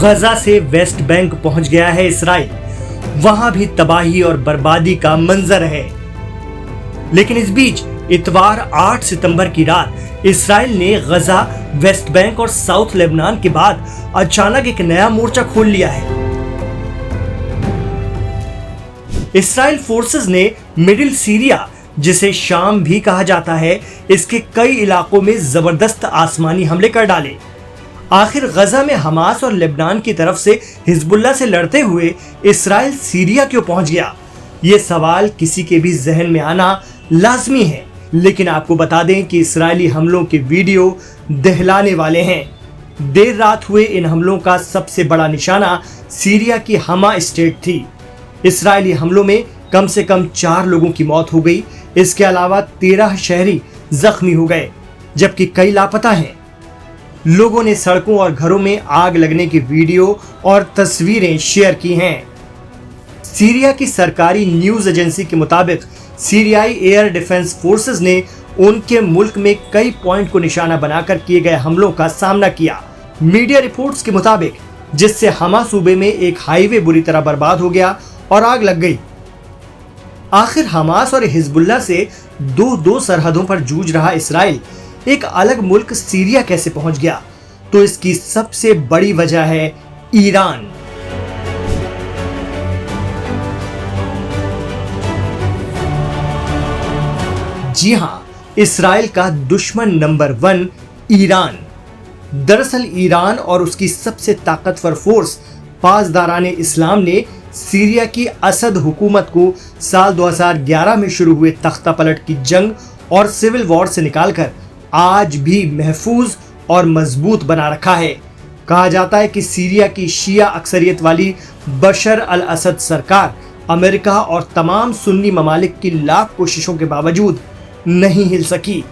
गजा से West Bank पहुंच गया है इसराइल। वहां भी तबाही और बर्बादी का मंजर है। लेकिन इस बीच इतवार 8 सितंबर की रात इसराइल ने गजा, वेस्ट बैंक और साउथ लेबनान के बाद अचानक एक नया मोर्चा खोल लिया है। इसराइल फोर्सेस ने मिडिल सीरिया, जिसे शाम भी कहा जाता है, इसके कई इलाकों में जबरदस्त आसमानी हमले कर डाले। आखिर गजा में हमास और लेबनान की तरफ से हिजबुल्लाह से लड़ते हुए इसराइल सीरिया क्यों पहुंच गया? ये सवाल किसी के भी जहन में आना लाजमी है। लेकिन आपको बता दें कि इस्राएली हमलों के वीडियो दहलाने वाले हैं। देर रात हुए इन हमलों का सबसे बड़ा निशाना सीरिया की हमा स्टेट थी। इस्राएली हमलों में कम से कम 4 लोगों की मौत हो गई। इसके अलावा 13 शहरी जख्मी हो गए, जबकि कई लापता हैं। लोगों ने सड़कों और घरों में आग लगने की वीडियो और तस्वीरें शेयर की हैं। सीरिया की सरकारी न्यूज एजेंसी के मुताबिक सीरियाई एयर डिफेंस फोर्सेस ने उनके मुल्क में कई पॉइंट को निशाना बनाकर किए गए हमलों का सामना किया। मीडिया रिपोर्ट्स के मुताबिक जिससे हमा सूबे में एक हाईवे बुरी तरह बर्बाद हो गया और आग लग गई। आखिर हमास और हिजबुल्लाह से दो सरहदों पर जूझ रहा इसराइल एक अलग मुल्क सीरिया कैसे पहुंच गया? तो इसकी सबसे बड़ी वजह है ईरान। जी हां, इसराइल का दुश्मन नंबर 1 ईरान। दरअसल ईरान और उसकी सबसे ताकतवर फोर्स पासदारान इस्लाम ने सीरिया की असद हुकूमत को साल 2011 में शुरू हुए तख्ता पलट की जंग और सिविल वॉर से निकालकर आज भी महफूज और मजबूत बना रखा है। कहा जाता है कि सीरिया की शिया अक्सरियत वाली बशर अल असद सरकार अमेरिका और तमाम सुन्नी ममालिक की लाख कोशिशों के बावजूद नहीं हिल सकी,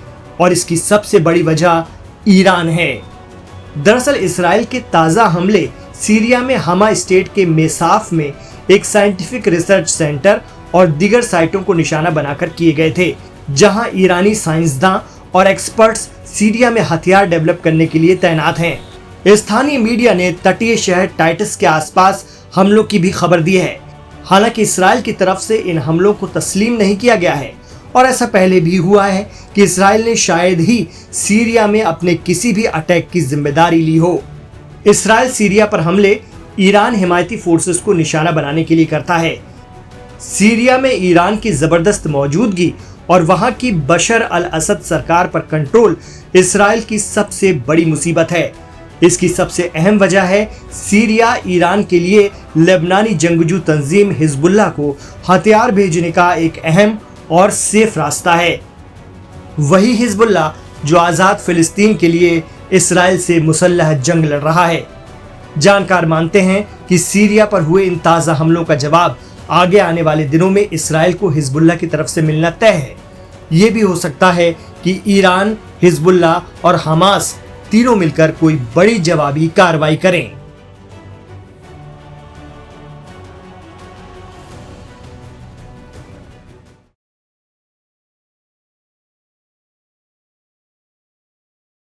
और इसकी सबसे बड़ी वजह ईरान है। दरअसल इसराइल के ताज़ा हमले सीरिया में हमा स्टेट के मेसाफ में एक साइंटिफिक रिसर्च सेंटर और दीगर साइटों को निशाना बनाकर किए गए थे, जहां ईरानी साइंसदां और एक्सपर्ट्स सीरिया में हथियार डेवलप करने के लिए तैनात हैं। स्थानीय मीडिया ने तटीय शहर टाइटस के आसपास हमलों की भी खबर दी है। हालांकि इसराइल की तरफ से इन हमलों को तस्लीम नहीं किया गया है, और ऐसा पहले भी हुआ है कि इसराइल ने शायद ही सीरिया में अपने किसी भी अटैक की जिम्मेदारी ली हो। इसराइल सीरिया पर हमले ईरान हिमायती फोर्सेस को निशाना बनाने के लिए करता है। सीरिया में ईरान की जबरदस्त मौजूदगी और वहां की बशर अल असद सरकार पर कंट्रोल इसराइल की सबसे बड़ी मुसीबत है। इसकी सबसे अहम वजह है सीरिया ईरान के लिए लेबनानी जंगजू तंजीम हिजबुल्लाह को हथियार भेजने का एक अहम और सेफ रास्ता है। वही हिजबुल्लाह जो आज़ाद फिलिस्तीन के लिए इसराइल से मुसल्लह जंग लड़ रहा है। जानकार मानते हैं कि सीरिया पर हुए इन ताज़ा हमलों का जवाब आगे आने वाले दिनों में इसराइल को हिजबुल्लाह की तरफ से मिलना तय है। ये भी हो सकता है कि ईरान, हिजबुल्लाह और हमास तीनों मिलकर कोई बड़ी जवाबी कार्रवाई करें।